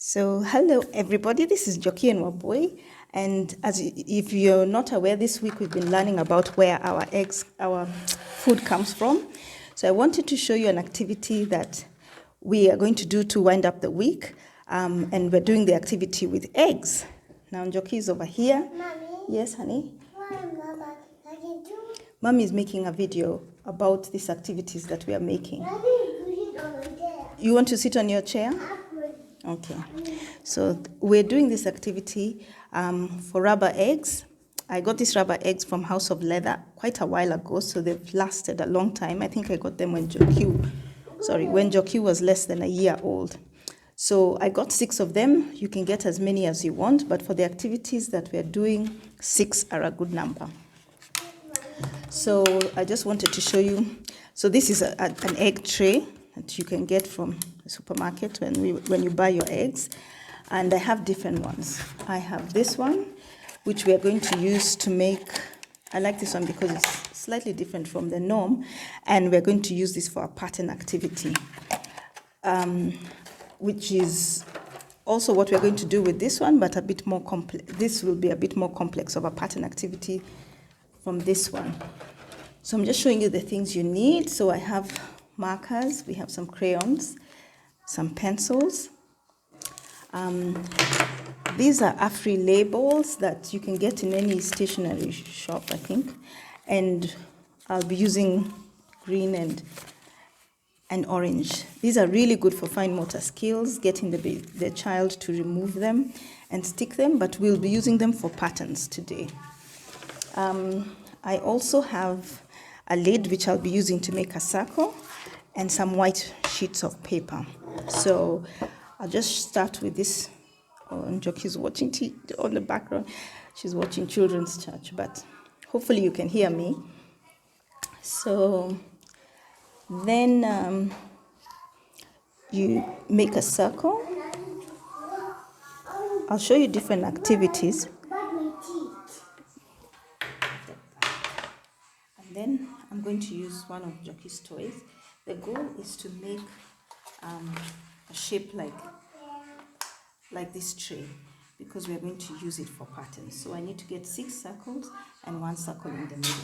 So, hello everybody, this is Joki and Waboy. And if you're not aware, this week we've been learning about where our food comes from. So I wanted to show you an activity that we are going to do to wind up the week. And we're doing the activity with eggs. Now Joki is over here. Mommy? Yes, honey? Mama, I can do it. Mommy is making a video about these activities that we are making. Daddy, put it on the chair. You want to sit on your chair? Okay, so we're doing this activity for rubber eggs. I got these rubber eggs from House of Leather quite a while ago, so they've lasted a long time. I think I got them when Joki was less than a year old. So I got 6 of them. You can get as many as you want, but for the activities that we're doing, 6 are a good number. So I just wanted to show you. So this is an egg tray that you can get from the supermarket when you buy your eggs. And I have different ones. I have this one, which we are going to use to make, I like this one because it's slightly different from the norm. And we're going to use this for a pattern activity, which is also what we're going to do with this one, but a bit more complex. This will be a bit more complex of a pattern activity from this one. So I'm just showing you the things you need. So I have markers, we have some crayons, some pencils. These are Afri labels that you can get in any stationery shop, I think. And I'll be using green and orange. These are really good for fine motor skills, getting the child to remove them and stick them, but we'll be using them for patterns today. I also have a lid which I'll be using to make a circle and some white sheets of paper. So I'll just start with this. Oh, and Joki's watching on the background. She's watching Children's Church, but hopefully you can hear me. So then you make a circle. I'll show you different activities. And then I'm going to use one of Joki's toys. The goal is to make a shape like this tray, because we're going to use it for patterns. So I need to get 6 circles and 1 circle in the middle.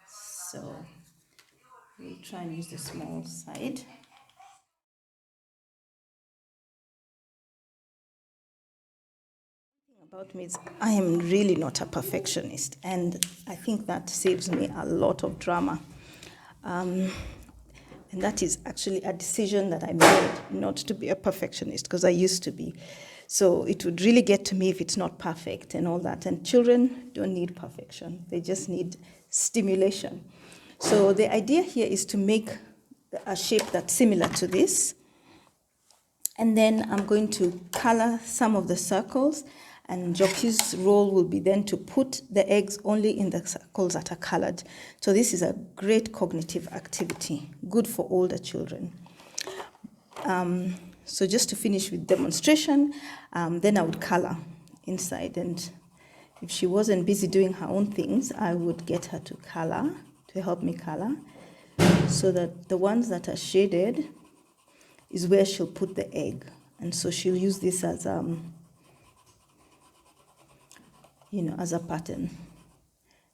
So we'll try and use the small side. About me is I am really not a perfectionist, and I think that saves me a lot of drama. And that is actually a decision that I made, not to be a perfectionist, because I used to be. So it would really get to me if it's not perfect and all that. And children don't need perfection. They just need stimulation. So the idea here is to make a shape that's similar to this. And then I'm going to color some of the circles. And Joki's role will be then to put the eggs only in the circles that are colored. So this is a great cognitive activity, good for older children. So just to finish with demonstration, then I would color inside. And if she wasn't busy doing her own things, I would get her to color, to help me color, so that the ones that are shaded is where she'll put the egg. And so she'll use this as as a pattern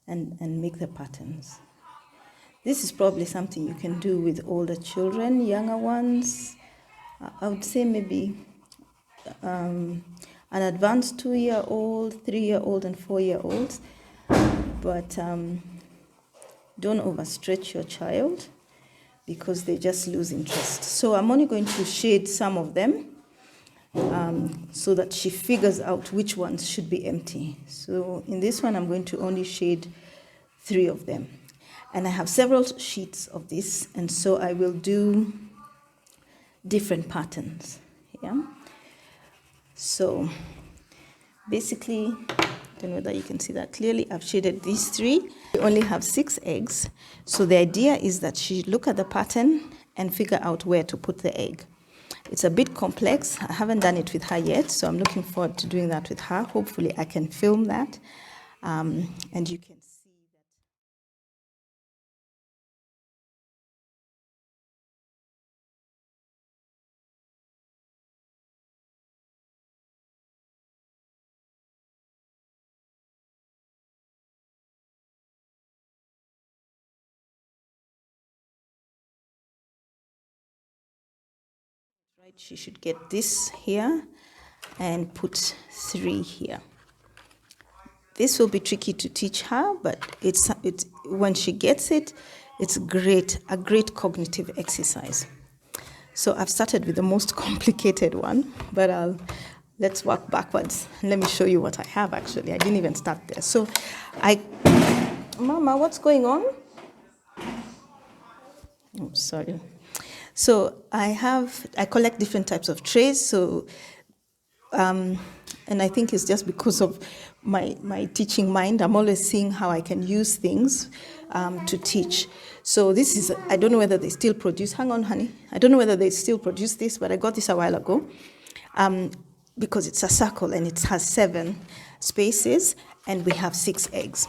and make the patterns. This is probably something you can do with older children, younger ones. I would say maybe an advanced 2-year-old, 3-year-old, and 4-year-olds. But don't overstretch your child because they just lose interest. So I'm only going to shade some of them, so that she figures out which ones should be empty. So in this one, I'm going to only shade 3 of them. And I have several sheets of this, and so I will do different patterns. Yeah. So basically, I don't know whether you can see that clearly. I've shaded these 3. We only have 6 eggs. So the idea is that she look at the pattern and figure out where to put the egg. It's a bit complex. I haven't done it with her yet, so I'm looking forward to doing that with her. Hopefully I can film that, and you can Right, she should get this here and put 3 here. This will be tricky to teach her, but it's when she gets it, it's a great cognitive exercise. So I've started with the most complicated one, but let's work backwards. Let me show you what I have actually. I didn't even start there. So Mama, what's going on? Oh, sorry. So I collect different types of trays. So, and I think it's just because of my teaching mind. I'm always seeing how I can use things to teach. So this is, I don't know whether they still produce, hang on, honey. I don't know whether they still produce this, but I got this a while ago. Because it's a circle and it has 7 spaces and we have 6 eggs.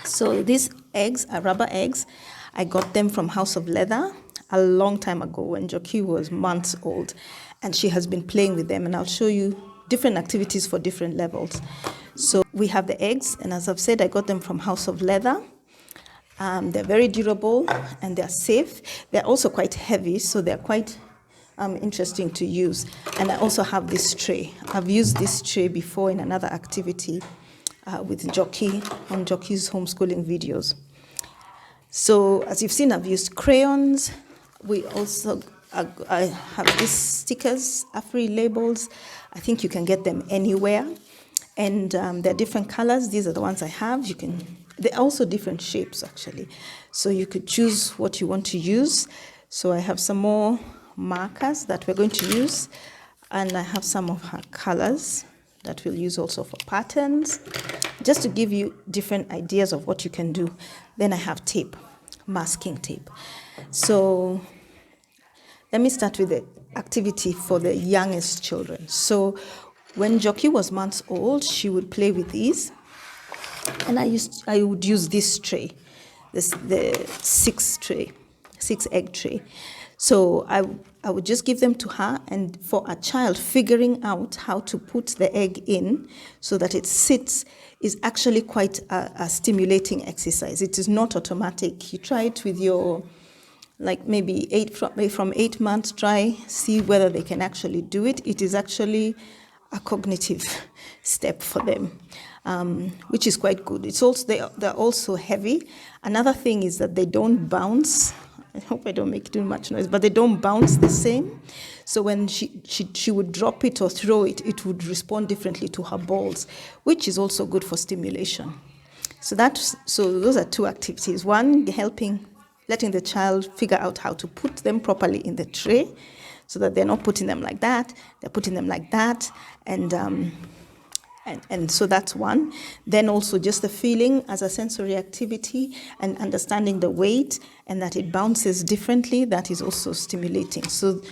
So these eggs are rubber eggs. I got them from House of Leather a long time ago when Joki was months old, and she has been playing with them, and I'll show you different activities for different levels. So we have the eggs, and as I've said, I got them from House of Leather. They're very durable and they're safe. They're also quite heavy, so they're quite interesting to use. And I also have this tray. I've used this tray before in another activity with Joki on Joki's homeschooling videos. So as you've seen, I've used crayons. We also, I have these stickers, free labels. I think you can get them anywhere. And they're different colors. These are the ones I have. They're also different shapes actually. So you could choose what you want to use. So I have some more markers that we're going to use. And I have some of her colors that we'll use also for patterns, just to give you different ideas of what you can do. Then I have tape, masking tape. So let me start with the activity for the youngest children. So when Joki was months old, she would play with these, and I would use this tray, the 6 egg tray. So I would just give them to her, and for a child, figuring out how to put the egg in so that it sits is actually quite a stimulating exercise. It is not automatic. You try it with your, like maybe from 8 months, see whether they can actually do it. It is actually a cognitive step for them, which is quite good. It's also they're also heavy. Another thing is that they don't bounce. I hope I don't make too much noise, but they don't bounce the same. So when she would drop it or throw it, it would respond differently to her balls, which is also good for stimulation. So those are 2 activities. One, letting the child figure out how to put them properly in the tray, so that they're not putting them like that, they're putting them like that, and so that's one. Then also just the feeling as a sensory activity and understanding the weight and that it bounces differently, that is also stimulating. So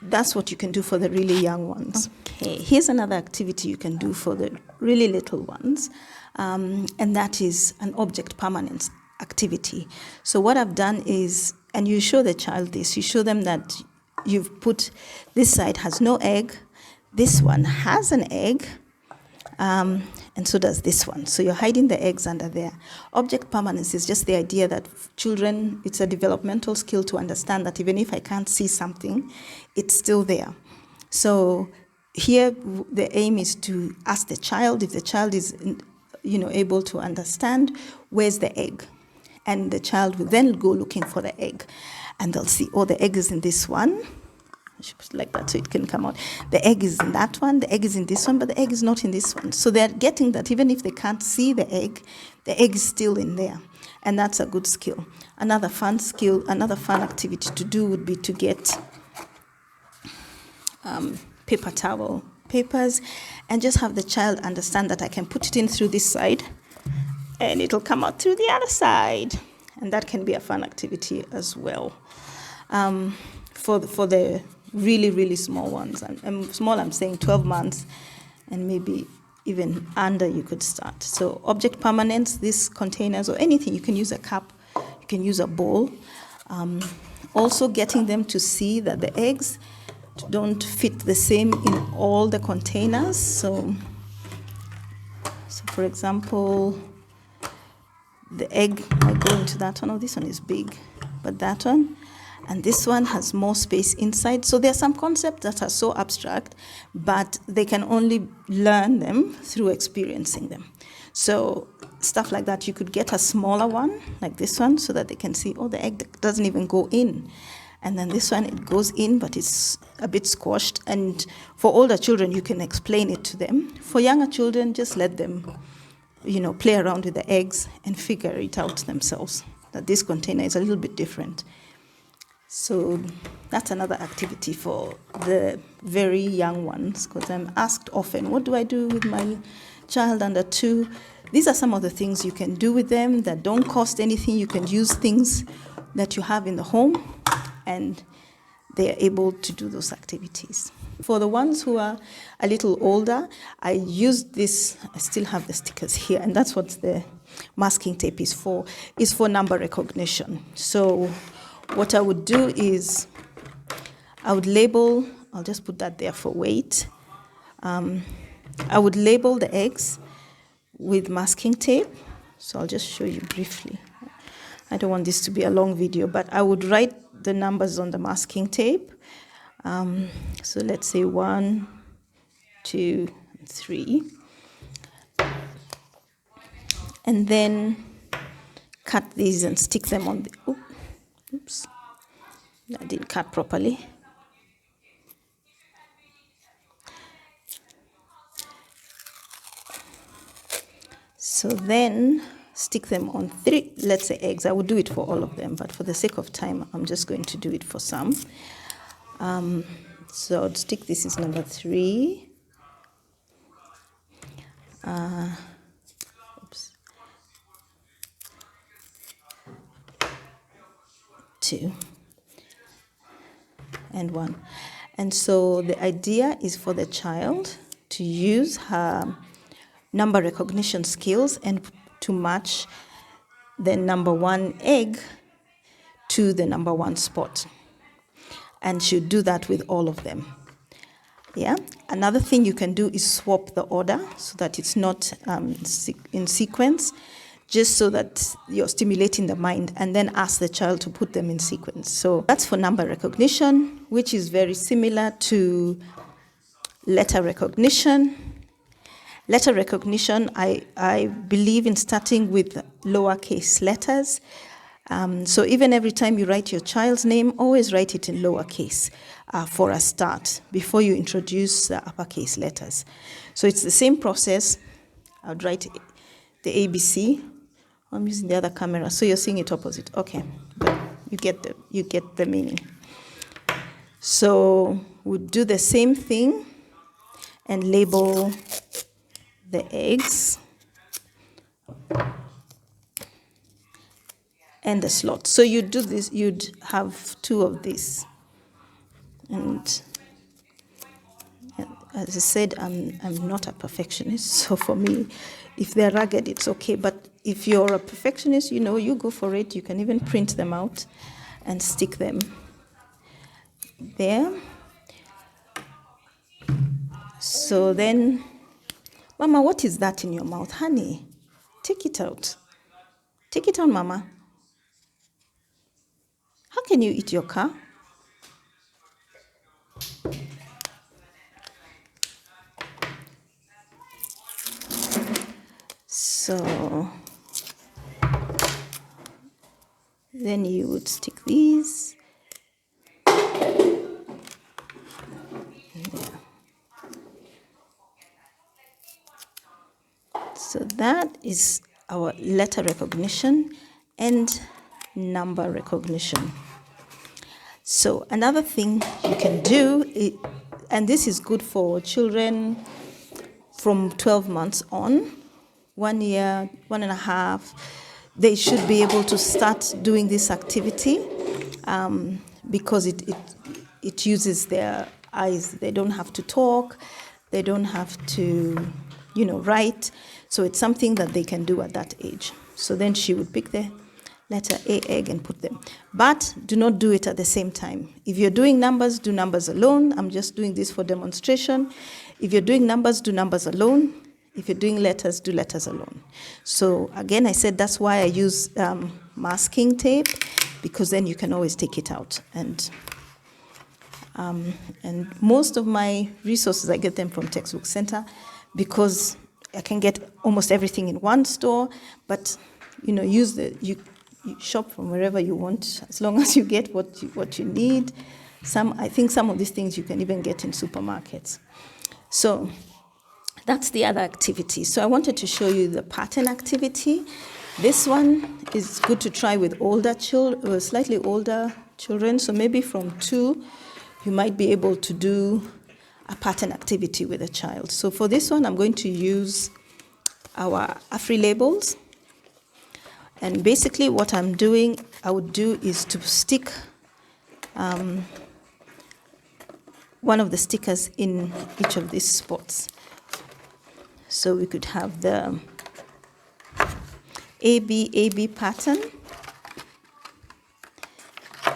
that's what you can do for the really young ones. Okay, here's another activity you can do for the really little ones, and that is an object permanence activity. So what I've done is, and you show the child this, you show them that you've put, this side has no egg, this one has an egg, and so does this one. So you're hiding the eggs under there. Object permanence is just the idea that children, it's a developmental skill to understand that even if I can't see something, it's still there. So here the aim is to ask the child, if the child is able to understand, where's the egg? And the child will then go looking for the egg. And they'll see, oh, the egg is in this one. I should put it like that so it can come out. The egg is in that one, the egg is in this one, but the egg is not in this one. So they're getting that even if they can't see the egg is still in there. And that's a good skill. Another fun activity to do would be to get paper towel papers and just have the child understand that I can put it in through this side and it'll come out through the other side. And that can be a fun activity as well. For the really, really small ones. And small, I'm saying 12 months, and maybe even under you could start. So object permanence, these containers or anything, you can use a cup, you can use a bowl. Also getting them to see that the eggs don't fit the same in all the containers. So for example, the egg might go into that one. Oh, this one is big, but that one. and this one has more space inside. So there are some concepts that are so abstract, but they can only learn them through experiencing them. So stuff like that, you could get a smaller one, like this one, so that they can see, oh, the egg doesn't even go in. And then this one, it goes in, but it's a bit squashed. And for older children, you can explain it to them. For younger children, just let them, play around with the eggs and figure it out themselves, that this container is a little bit different. So that's another activity for the very young ones, because I'm asked often, what do I do with my child under 2? These are some of the things you can do with them that don't cost anything. You can use things that you have in the home, and they are able to do those activities. For the ones who are a little older, I used this, I still have the stickers here, and that's what the masking tape is for number recognition. So what I would do is I would label, I'll just put that there for weight. I would label the eggs with masking tape. So I'll just show you briefly. I don't want this to be a long video, but I would write the numbers on the masking tape. So let's say 1, 2, 3. And then cut these and stick them on the, oops, that didn't cut properly. So then stick them on 3, let's say eggs. I would do it for all of them, but for the sake of time, I'm just going to do it for some. So I'd stick, this is number 3. Oops. 2 and 1. And so the idea is for the child to use her number recognition skills and to match the number 1 egg to the number 1 spot. And she'll do that with all of them. Yeah. Another thing you can do is swap the order so that it's not in sequence, just so that you're stimulating the mind, and then ask the child to put them in sequence. So that's for number recognition, which is very similar to letter recognition. Letter recognition, I believe in starting with lowercase letters. So even every time you write your child's name, always write it in lowercase for a start before you introduce the uppercase letters. So it's the same process. I would write the ABC. I'm using the other camera, so you're seeing it opposite. Okay, but you get the meaning. So we'll do the same thing and label the eggs and the slot. So you do this, you'd have 2 of these. And as I said, I'm not a perfectionist, so for me, if they're ragged, it's okay. But if you're a perfectionist, you go for it. You can even print them out and stick them there. So then, Mama, what is that in your mouth? Honey, take it out. Take it out, Mama. How can you eat your car? So then you would stick these. So that is our letter recognition and number recognition. So another thing you can do, and this is good for children from 12 months on, 1 year, 1.5, they should be able to start doing this activity because it uses their eyes. They don't have to talk, they don't have to, write. So it's something that they can do at that age. So then she would pick the letter A, egg, and put them. But do not do it at the same time. If you're doing numbers, do numbers alone. I'm just doing this for demonstration. If you're doing numbers, do numbers alone. If you're doing letters, do letters alone. So again, I said that's why I use masking tape, because then you can always take it out. And most of my resources, I get them from Textbook Center, because I can get almost everything in one store. But you shop from wherever you want, as long as you get what you need. I think some of these things you can even get in supermarkets. So that's the other activity. So I wanted to show you the pattern activity. This one is good to try with older children, slightly older children. So maybe from 2, you might be able to do a pattern activity with a child. So for this one, I'm going to use our AFRI labels. And basically what I would do is to stick one of the stickers in each of these spots. So we could have the AB pattern,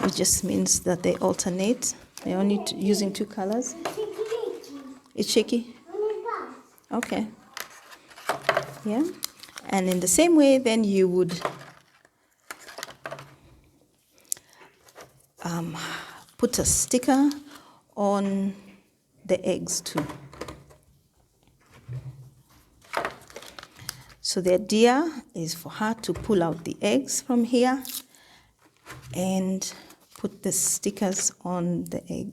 which just means that they alternate. They're only using 2 colors. It's shaky? Okay. Yeah. And in the same way, then you would put a sticker on the eggs too. So the idea is for her to pull out the eggs from here and put the stickers on the egg.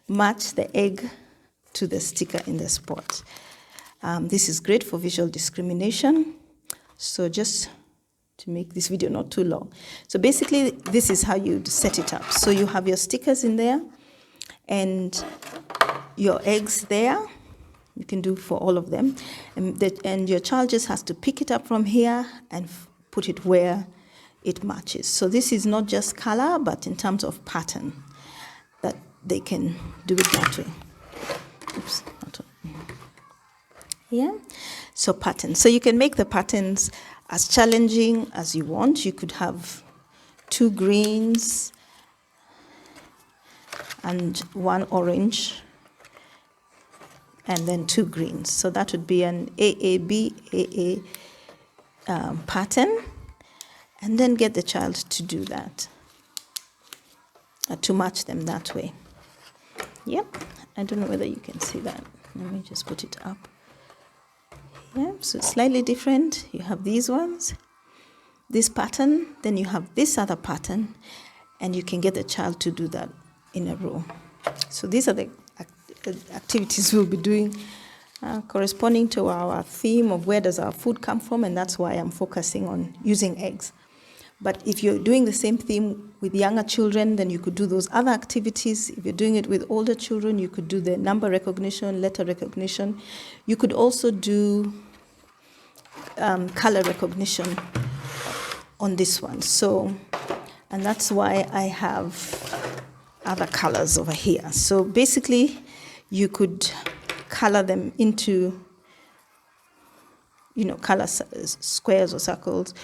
Match the egg to the sticker in the spot. This is great for visual discrimination. So just to make this video not too long. So basically, this is how you set it up. So you have your stickers in there and your eggs there. You can do for all of them. And your child just has to pick it up from here and put it where it matches. So this is not just color, but in terms of pattern, that they can do it that way. Oops. Yeah. So patterns. So you can make the patterns as challenging as you want. You could have 2 greens and 1 orange, and then 2 greens. So that would be an AA pattern. And then get the child to do that, to match them that way. Yep. I don't know whether you can see that. Let me just put it up. Yeah, so it's slightly different. You have these ones, this pattern, then you have this other pattern, and you can get the child to do that in a row. So these are the activities we'll be doing corresponding to our theme of where does our food come from, and that's why I'm focusing on using eggs. But if you're doing the same theme with younger children, then you could do those other activities. If you're doing it with older children, you could do the number recognition, letter recognition. You could also do color recognition on this one. So, and that's why I have other colors over here. So basically, you could color them into, color squares or circles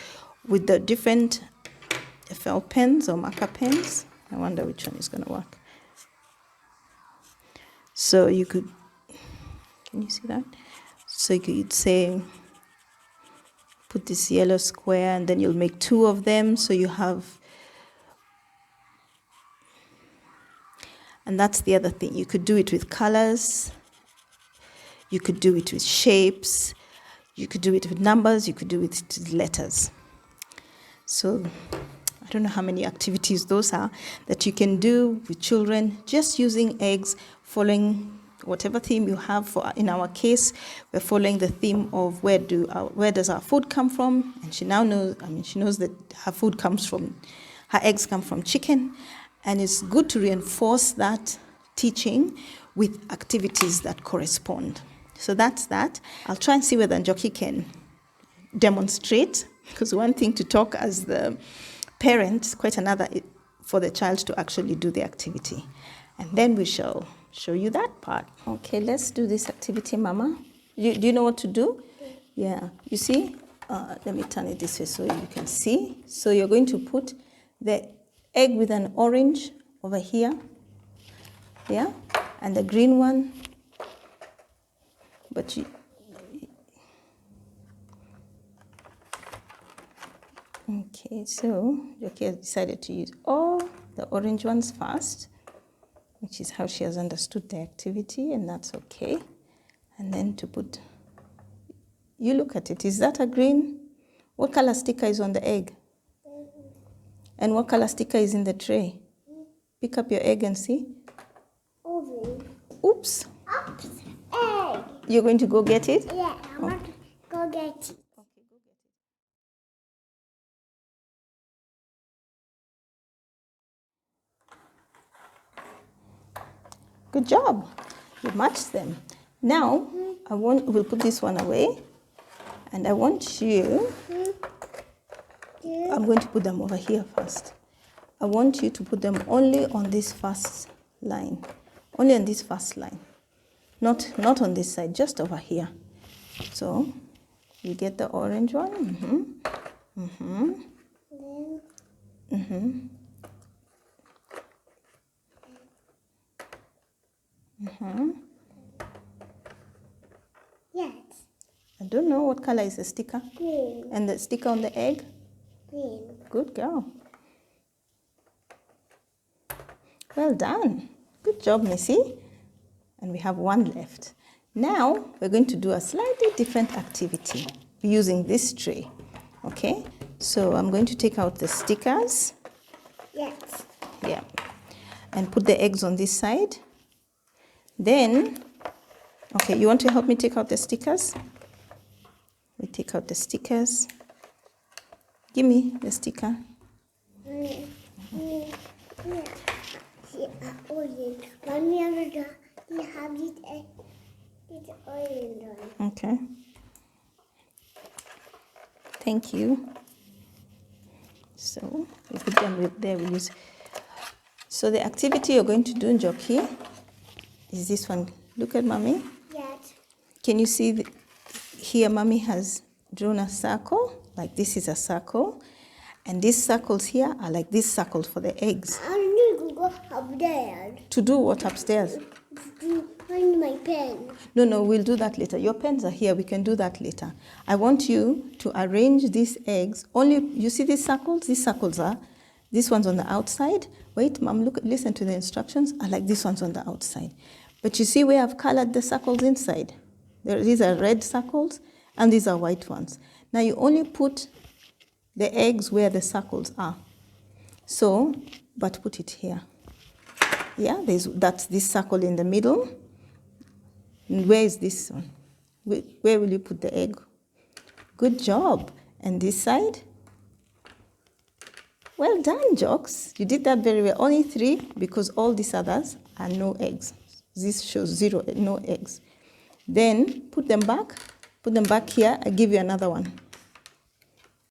with the different felt pens or marker pens. I wonder which one is going to work. So you could, can you see that? So you could say, put this yellow square, and then you'll make 2 of them. So you have, and that's the other thing. You could do it with colors. You could do it with shapes. You could do it with numbers. You could do it with letters. So I don't know how many activities those are that you can do with children just using eggs, following whatever theme you have. In our case, we're following the theme of where does our food come from, and she now knows. She knows that her eggs come from chicken, and it's good to reinforce that teaching with activities that correspond. So that's that. I'll try and see whether Njoki can demonstrate, because one thing to talk as the parent, quite another for the child to actually do the activity. And then we shall show you that part. Okay, let's do this activity, Mama. Do you know what to do? Yeah. You see? Let me turn it this way so you can see. So you're going to put the egg with an orange over here. Yeah? And the green one, but okay, so Joki has decided to use all the orange ones first, which is how she has understood the activity, and that's okay. And then to put, you look at it, is that a green? What color sticker is on the egg? And what color sticker is in the tray? Pick up your egg and see. Orange. Oops. Oops. Egg. You're going to go get it? Yeah, I want to go get it. Okay, go get it. Good job. You matched them. Now, we'll put this one away. And I want you, I'm going to put them over here first. I want you to put them only on this first line. Only on this first line. Not on this side, just over here. So, you get the orange one. Yes. I don't know what color is the sticker. Green. And the sticker on the egg? Green. Good girl. Well done. Good job, Missy. And we have one left. Now, we're going to do a slightly different activity using this tray. Okay? So I'm going to take out the stickers. Yes. Yeah. And put the eggs on this side. Then, okay, you want to help me take out the stickers? We take out the stickers. Give me the sticker. Yeah, orange. Mommy, you have it. It's orange one. Okay. Thank you. So we put them with there. We use. So the activity you're going to do, Joki, is this one. Look at Mommy. Yes. Can you see here? Mommy has drawn a circle. Like this is a circle, and these circles here are like these circles for the eggs. I need to go upstairs. To do what upstairs? To find my pen. No, we'll do that later. Your pens are here. We can do that later. I want you to arrange these eggs. Only, you see these circles? These circles are, this one's on the outside. Wait, Mom, listen to the instructions. I like these ones on the outside. But you see where I've colored the circles inside? These are red circles, and these are white ones. Now you only put the eggs where the circles are. So, but put it here. Yeah, that's this circle in the middle. And where is this one? Where will you put the egg? Good job. And this side? Well done, Jocks. You did that very well. Only 3 because all these others are no eggs. This shows 0, no eggs. Then put them back here. I give you another one.